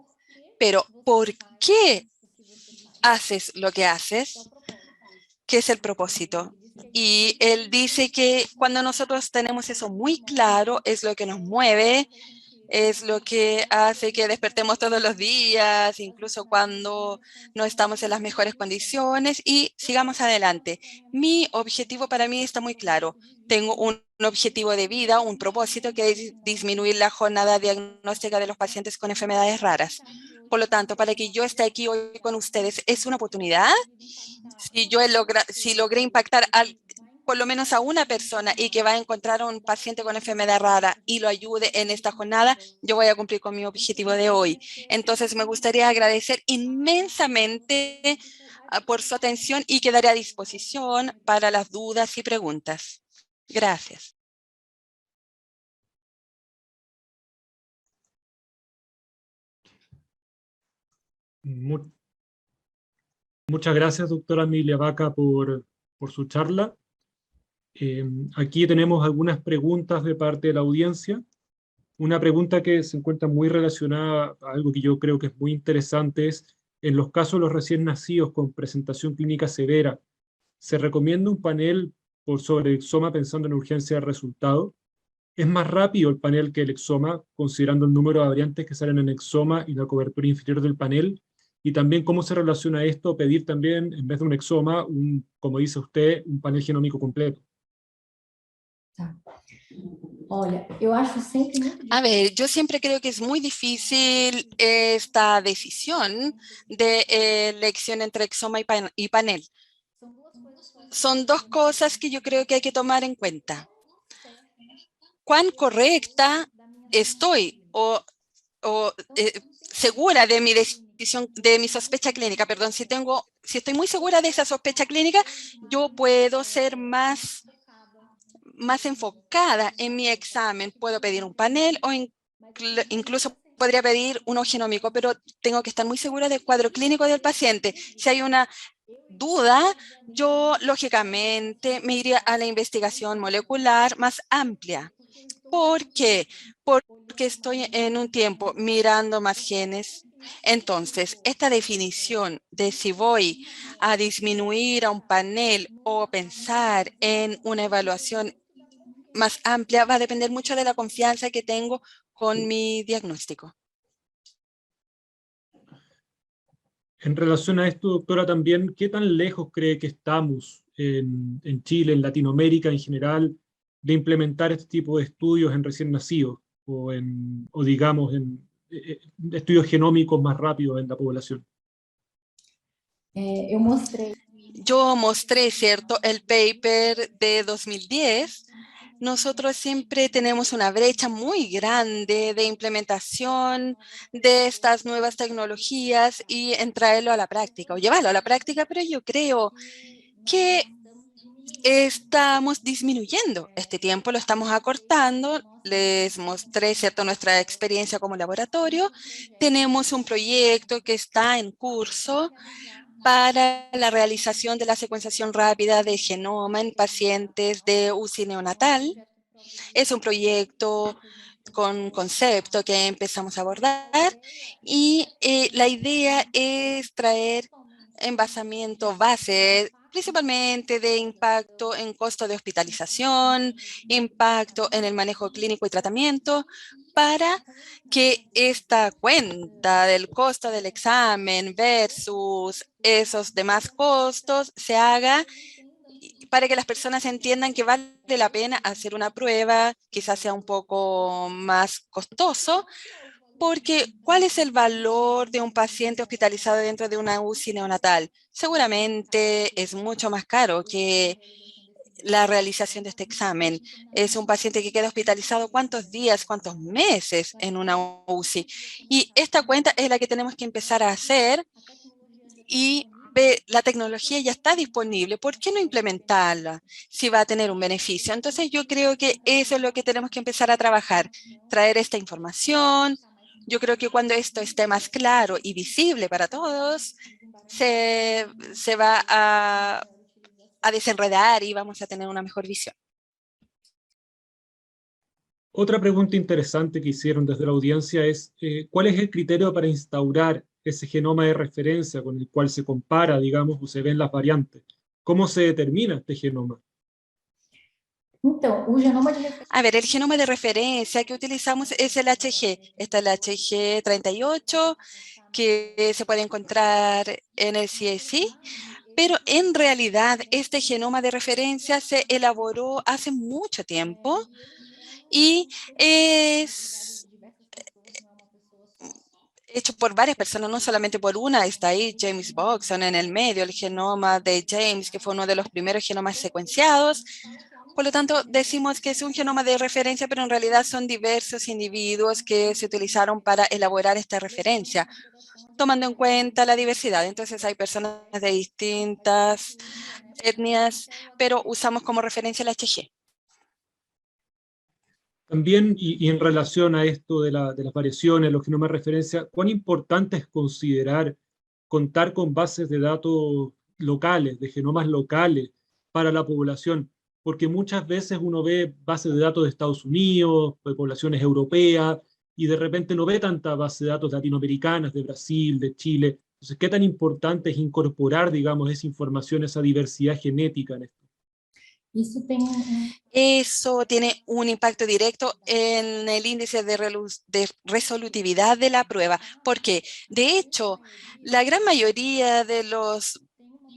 pero ¿por qué haces lo que haces? ¿Qué es el propósito? Y él dice que cuando nosotros tenemos eso muy claro, es lo que nos mueve, es lo que hace que despertemos todos los días, incluso cuando no estamos en las mejores condiciones y sigamos adelante. Mi objetivo para mí está muy claro. Tengo un objetivo de vida, un propósito que es disminuir la jornada diagnóstica de los pacientes con enfermedades raras. Por lo tanto, para que yo esté aquí hoy con ustedes, es una oportunidad. Si logré impactar por lo menos a una persona y que va a encontrar a un paciente con enfermedad rara y lo ayude en esta jornada, yo voy a cumplir con mi objetivo de hoy. Entonces, me gustaría agradecer inmensamente por su atención y quedaré a disposición para las dudas y preguntas. Gracias. Muchas gracias, doctora Emilia Vaca, por su charla. Aquí tenemos algunas preguntas de parte de la audiencia. Una pregunta que se encuentra muy relacionada a algo que yo creo que es muy interesante es, en los casos de los recién nacidos con presentación clínica severa, ¿se recomienda un panel por sobre exoma pensando en urgencia de resultado? ¿Es más rápido el panel que el exoma, considerando el número de variantes que salen en exoma y la cobertura inferior del panel? Y también cómo se relaciona esto, pedir también, en vez de un exoma, como dice usted, un panel genómico completo. Tá. Olha, eu acho sempre muito A ver, yo siempre creo que es muy difícil esta decisión de elección entre exoma y panel. Son dos cosas que yo creo que hay que tomar en cuenta. ¿Cuán correcta estoy segura de mi decisión, de mi sospecha clínica? Perdón, si estoy muy segura de esa sospecha clínica, yo puedo ser más enfocada en mi examen. Puedo pedir un panel o incluso podría pedir uno genómico, pero tengo que estar muy segura del cuadro clínico del paciente. Si hay una duda, yo lógicamente me iría a la investigación molecular más amplia. ¿Por qué? Porque estoy en un tiempo mirando más genes. Entonces, esta definición de si voy a disminuir a un panel o pensar en una evaluación más amplia va a depender mucho de la confianza que tengo con mi diagnóstico. En relación a esto, doctora, también, ¿qué tan lejos cree que estamos en Chile, en Latinoamérica en general, de implementar este tipo de estudios en recién nacidos o digamos, en estudios genómicos más rápidos en la población? Eu mostrei. Yo mostré, ¿cierto?, el paper de 2010. Nosotros siempre tenemos una brecha muy grande de implementación de estas nuevas tecnologías y en traerlo a la práctica o llevarlo a la práctica, pero yo creo que estamos disminuyendo este tiempo, lo estamos acortando. Les mostré, ¿cierto?, nuestra experiencia como laboratorio. Tenemos un proyecto que está en curso para la realización de la secuenciación rápida de genoma en pacientes de UCI neonatal. Es un proyecto con concepto que empezamos a abordar y la idea es traer envasamiento base, principalmente de impacto en costo de hospitalización, impacto en el manejo clínico y tratamiento, para que esta cuenta del costo del examen versus esos demás costos se haga para que las personas entiendan que vale la pena hacer una prueba, quizás sea un poco más costoso, porque ¿cuál es el valor de un paciente hospitalizado dentro de una UCI neonatal? Seguramente es mucho más caro que la realización de este examen. Es un paciente que queda hospitalizado cuántos días, cuántos meses en una UCI. Y esta cuenta es la que tenemos que empezar a hacer y la tecnología ya está disponible. ¿Por qué no implementarla si va a tener un beneficio? Entonces yo creo que eso es lo que tenemos que empezar a trabajar, traer esta información. Yo creo que cuando esto esté más claro y visible para todos, se va a desenredar y vamos a tener una mejor visión. Otra pregunta interesante que hicieron desde la audiencia es, ¿cuál es el criterio para instaurar ese genoma de referencia con el cual se compara, digamos, o se ven las variantes? ¿Cómo se determina este genoma? Então, o genoma de referência. A ver, el genoma de referencia que utilizamos es el HG. Está el HG38, que se puede encontrar en el CSI, pero en realidad este genoma de referencia se elaboró hace mucho tiempo y hecho por varias personas, no solamente por una. Está ahí James Boxon en el medio, el genoma de James, que fue uno de los primeros genomas secuenciados. Por lo tanto, decimos que es un genoma de referencia, pero en realidad son diversos individuos que se utilizaron para elaborar esta referencia, tomando en cuenta la diversidad. Entonces hay personas de distintas etnias, pero usamos como referencia el HG. También, y en relación a esto de las variaciones, los genomas de referencia, ¿cuán importante es considerar contar con bases de datos locales, de genomas locales para la población? Porque muchas veces uno ve bases de datos de Estados Unidos, de poblaciones europeas, y de repente no ve tanta base de datos latinoamericanas, de Brasil, de Chile. Entonces, ¿qué tan importante es incorporar, digamos, esa información, esa diversidad genética en esto? Eso tiene un impacto directo en el índice de resolutividad de la prueba, porque de hecho, la gran mayoría de los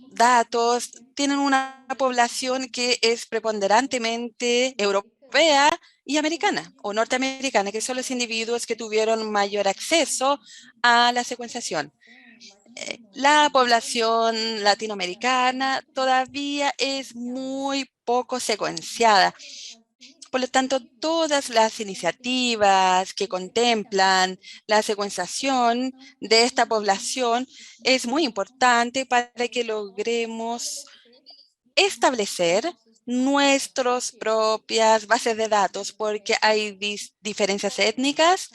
datos tienen una población que es preponderantemente europea y americana o norteamericana, que son los individuos que tuvieron mayor acceso a la secuenciación. La población latinoamericana todavía es muy poco secuenciada. Por lo tanto, todas las iniciativas que contemplan la secuenciación de esta población es muy importante para que logremos establecer nuestras propias bases de datos, porque hay diferencias étnicas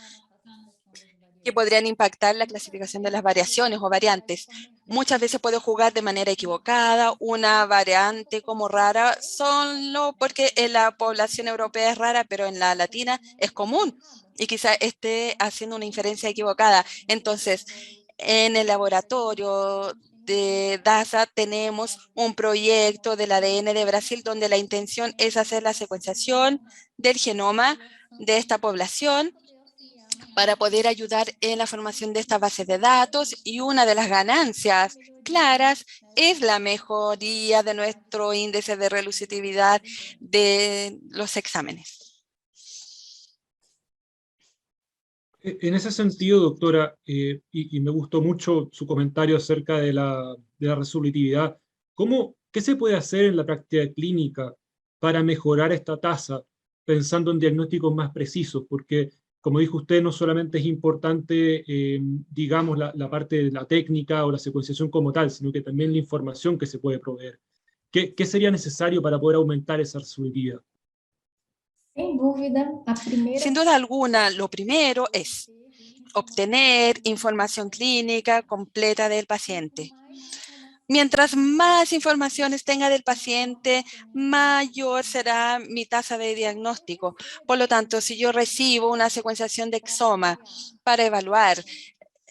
que podrían impactar la clasificación de las variaciones o variantes. Muchas veces puede jugar de manera equivocada una variante como rara, solo porque en la población europea es rara, pero en la latina es común y quizá esté haciendo una inferencia equivocada. Entonces, en el laboratorio de DASA tenemos un proyecto del ADN de Brasil donde la intención es hacer la secuenciación del genoma de esta población para poder ayudar en la formación de estas bases de datos, y una de las ganancias claras es la mejoría de nuestro índice de resolutividad de los exámenes. En ese sentido, doctora, y me gustó mucho su comentario acerca de la resolutividad, ¿qué se puede hacer en la práctica clínica para mejorar esta tasa, pensando en diagnósticos más precisos? Porque, como dijo usted, no solamente es importante, digamos, la parte de la técnica o la secuenciación como tal, sino que también la información que se puede proveer. ¿Qué sería necesario para poder aumentar esa resolutividad? Sin duda alguna, lo primero es obtener información clínica completa del paciente. Mientras más informaciones tenga del paciente, mayor será mi tasa de diagnóstico. Por lo tanto, si yo recibo una secuenciación de exoma para evaluar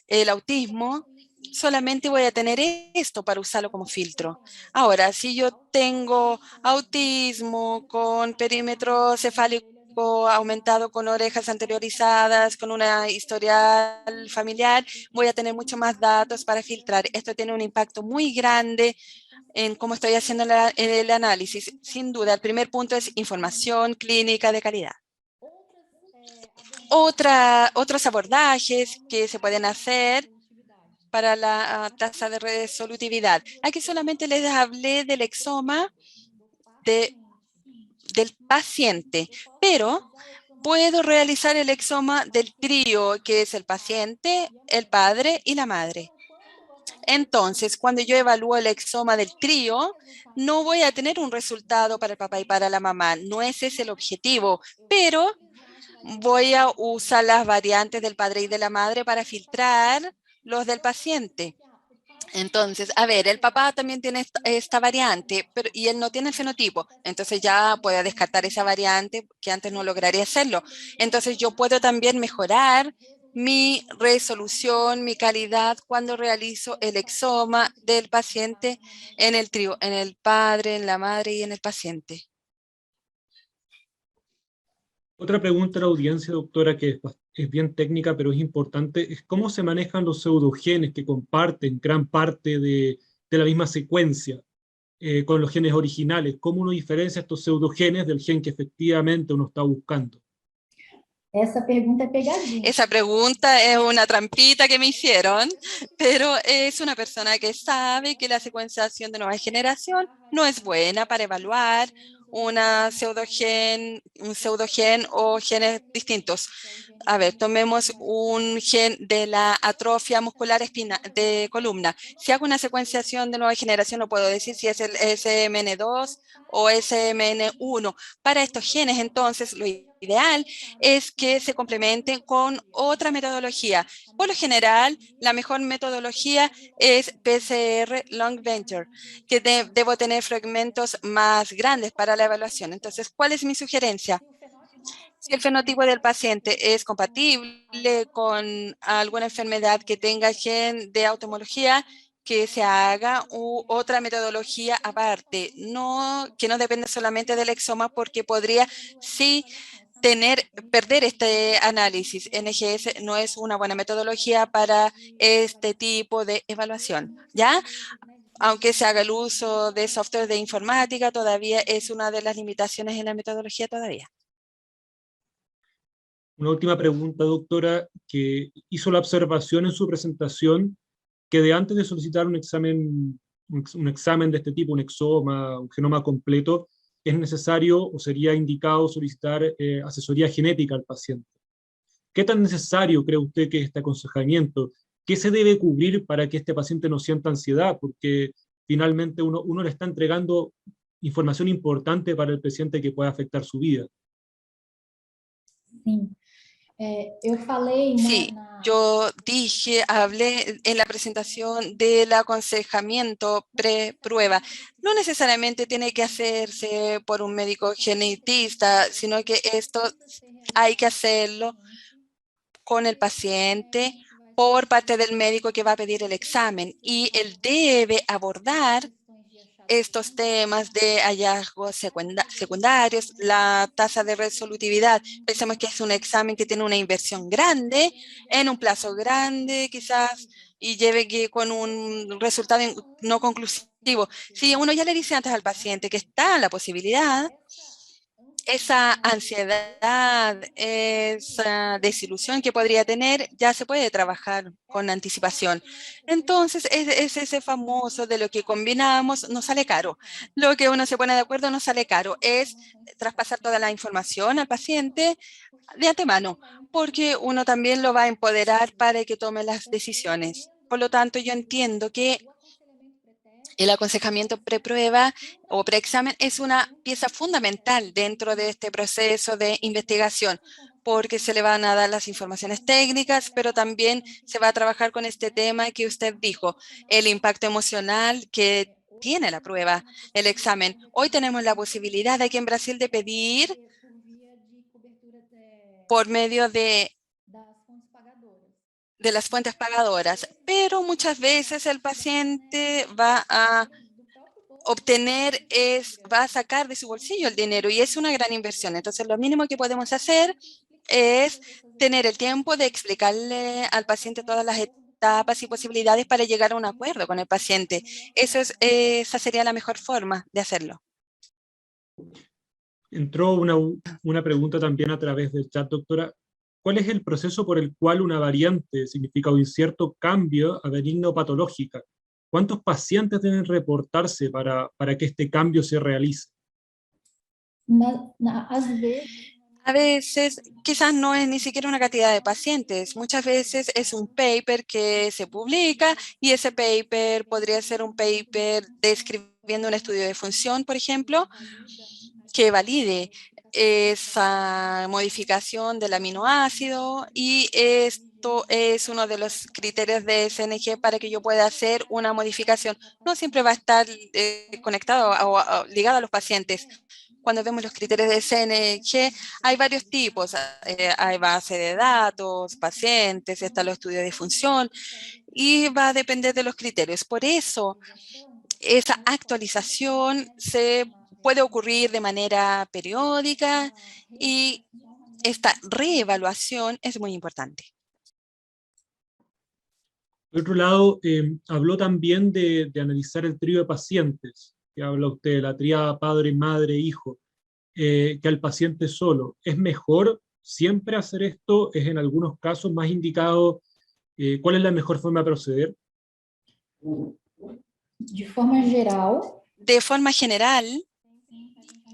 el autismo, solamente voy a tener esto para usarlo como filtro. Ahora, si yo tengo autismo con perímetro cefálico aumentado, con orejas anteriorizadas, con una historial familiar, voy a tener mucho más datos para filtrar. Esto tiene un impacto muy grande en cómo estoy haciendo el análisis. Sin duda, el primer punto es información clínica de calidad. Otros abordajes que se pueden hacer para la tasa de resolutividad. Aquí solamente les hablé del exoma del paciente, pero puedo realizar el exoma del trío, que es el paciente, el padre y la madre. Entonces, cuando yo evalúo el exoma del trío, no voy a tener un resultado para el papá y para la mamá. No ese es el objetivo, pero voy a usar las variantes del padre y de la madre para filtrar los del paciente. Entonces, a ver, el papá también tiene esta variante, pero, y él no tiene el fenotipo. Entonces ya puede descartar esa variante que antes no lograría hacerlo. Entonces yo puedo también mejorar mi resolución, mi calidad cuando realizo el exoma del paciente en el trío, en el padre, en la madre y en el paciente. Otra pregunta a la audiencia, doctora, que es bien técnica, pero es importante, es cómo se manejan los pseudogenes que comparten gran parte de la misma secuencia con los genes originales. ¿Cómo uno diferencia estos pseudogenes del gen que efectivamente uno está buscando? Essa pergunta é pegadinha. Esa pregunta es una trampita que me hicieron, pero es una persona que sabe que la secuenciación de nueva generación no es buena para evaluar un pseudogen o genes distintos. A ver, tomemos un gen de la atrofia muscular de columna. Si hago una secuenciación de nueva generación, no puedo decir si es el SMN2 o SMN1. Para estos genes, entonces, lo ideal es que se complementen con otra metodología. Por lo general, la mejor metodología es PCR Long Venture, que debo tener fragmentos más grandes para la evaluación. Entonces, ¿cuál es mi sugerencia? Si el fenotipo del paciente es compatible con alguna enfermedad que tenga gen de automología, que se haga otra metodología aparte, que no depende solamente del exoma, porque podría sí perder este análisis. NGS no es una buena metodología para este tipo de evaluación, ¿ya? Aunque se haga el uso de software de informática, todavía es una de las limitaciones en la metodología todavía. Una última pregunta, doctora, que hizo la observación en su presentación que de antes de solicitar un examen de este tipo, un exoma, un genoma completo, es necesario o sería indicado solicitar asesoría genética al paciente. ¿Qué tan necesario cree usted que es este aconsejamiento? ¿Qué se debe cubrir para que este paciente no sienta ansiedad? Porque finalmente uno le está entregando información importante para el paciente que puede afectar su vida. Sim. Eu falei, Sí, yo hablé en la presentación del aconsejamiento pre-prueba. No necesariamente tiene que hacerse por un médico genetista, sino que esto hay que hacerlo con el paciente por parte del médico que va a pedir el examen, y él debe abordar estos temas de hallazgos secundarios, la tasa de resolutividad. Pensemos que es un examen que tiene una inversión grande, en un plazo grande quizás, y con un resultado no conclusivo. Si uno ya le dice antes al paciente que está la posibilidad, esa ansiedad, esa desilusión que podría tener, ya se puede trabajar con anticipación. Entonces, es ese famoso de lo que combinamos, no sale caro. Lo que uno se pone de acuerdo no sale caro, es traspasar toda la información al paciente de antemano, porque uno también lo va a empoderar para que tome las decisiones. Por lo tanto, yo entiendo que el aconsejamiento preprueba o preexamen es una pieza fundamental dentro de este proceso de investigación, porque se le van a dar las informaciones técnicas, pero también se va a trabajar con este tema que usted dijo, el impacto emocional que tiene la prueba, el examen. Hoy tenemos la posibilidad aquí en Brasil de pedir por medio de las fuentes pagadoras, pero muchas veces el paciente va a va a sacar de su bolsillo el dinero, y es una gran inversión. Entonces, lo mínimo que podemos hacer es tener el tiempo de explicarle al paciente todas las etapas y posibilidades para llegar a un acuerdo con el paciente. Esa sería la mejor forma de hacerlo. Entró una pregunta también a través del chat, doctora. ¿Cuál es el proceso por el cual una variante significa un cierto cambio a benigno patológica? ¿Cuántos pacientes deben reportarse para que este cambio se realice? Às A veces, quizás no es ni siquiera una cantidad de pacientes. Muchas veces es un paper que se publica, y ese paper podría ser un paper describiendo un estudio de función, por ejemplo, que valide esa modificación del aminoácido, y esto es uno de los criterios de SNG para que yo pueda hacer una modificación. No siempre va a estar conectado o ligado a los pacientes. Cuando vemos los criterios de SNG, hay varios tipos. Hay base de datos, pacientes, están los estudios de función, y va a depender de los criterios. Por eso, esa actualización se puede ocurrir de manera periódica, y esta reevaluación es muy importante. Por otro lado, habló también de analizar el trío de pacientes, que habla usted de la tríada padre, madre, hijo, que al paciente solo. ¿Es mejor siempre hacer esto? ¿Es en algunos casos más indicado? ¿Cuál es la mejor forma de proceder? De forma geral, De forma general,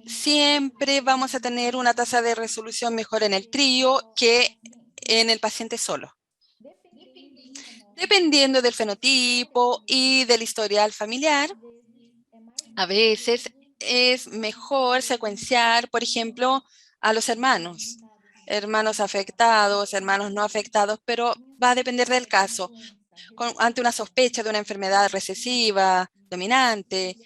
siempre vamos a tener una tasa de resolución mejor en el trío que en el paciente solo. Dependiendo del fenotipo y del historial familiar, a veces es mejor secuenciar, por ejemplo, a los hermanos, hermanos afectados, hermanos no afectados, pero va a depender del caso. Ante una sospecha de una enfermedad recesiva, dominante,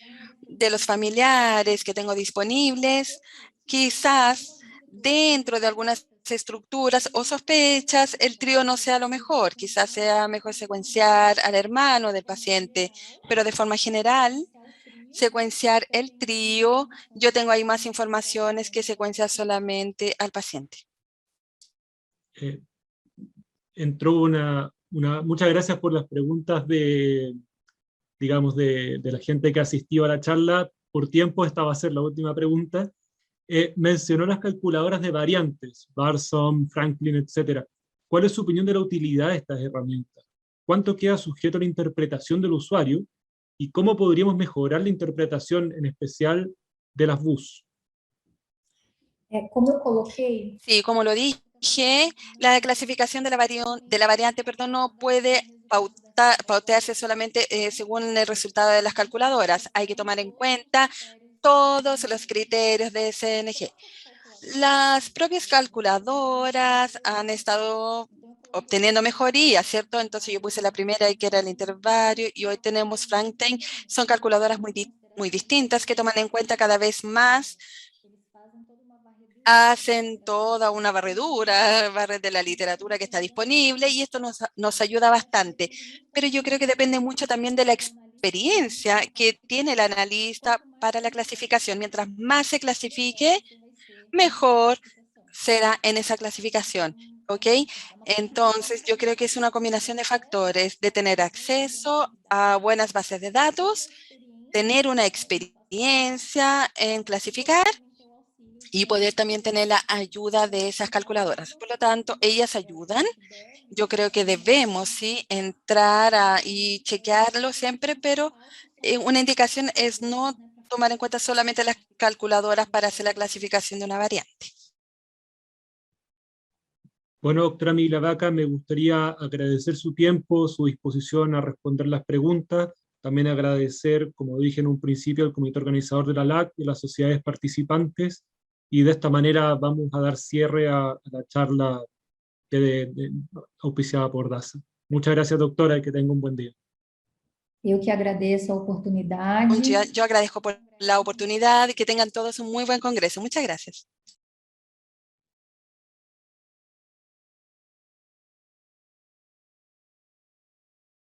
de los familiares que tengo disponibles, quizás dentro de algunas estructuras o sospechas, el trío no sea lo mejor. Quizás sea mejor secuenciar al hermano del paciente, pero de forma general, secuenciar el trío, yo tengo ahí más informaciones que secuenciar solamente al paciente. Entró muchas gracias por las preguntas digamos, de la gente que asistió a la charla. Por tiempo, esta va a ser la última pregunta. Mencionó las calculadoras de variantes, Barsom, Franklin, etcétera. ¿Cuál es su opinión de la utilidad de estas herramientas? ¿Cuánto queda sujeto a la interpretación del usuario? ¿Y cómo podríamos mejorar la interpretación, en especial, de las BUS? como eu coloquei, Sí, como lo dije, la clasificación de la variante, perdón, no puede pautearse solamente según el resultado de las calculadoras. Hay que tomar en cuenta todos los criterios de SNG. Las propias calculadoras han estado obteniendo mejoría, ¿cierto? Entonces yo puse la primera que era el intervario y hoy tenemos Franklin. Son calculadoras muy distintas que toman en cuenta cada vez más, hacen toda una barredura de la literatura que está disponible y esto nos ayuda bastante. Pero yo creo que depende mucho también de la experiencia que tiene el analista para la clasificación. Mientras más se clasifique, mejor será en esa clasificación, ¿ok? Entonces, yo creo que es una combinación de factores, de tener acceso a buenas bases de datos, tener una experiencia en clasificar y poder también tener la ayuda de esas calculadoras. Por lo tanto, ellas ayudan. Yo creo que debemos, sí, entrar y chequearlo siempre, pero una indicación es no tomar en cuenta solamente las calculadoras para hacer la clasificación de una variante. Bueno, doctora Miglavaca, me gustaría agradecer su tiempo, su disposición a responder las preguntas. También agradecer, como dije en un principio, al comité organizador de la LAC y a las sociedades participantes. Y de esta manera vamos a dar cierre a la charla auspiciada por DASA. Muchas gracias, doctora, y que tenga un buen día. eu que agradeço a oportunidade. Yo agradezco por la oportunidad y que tengan todos un muy buen congreso. Muchas gracias.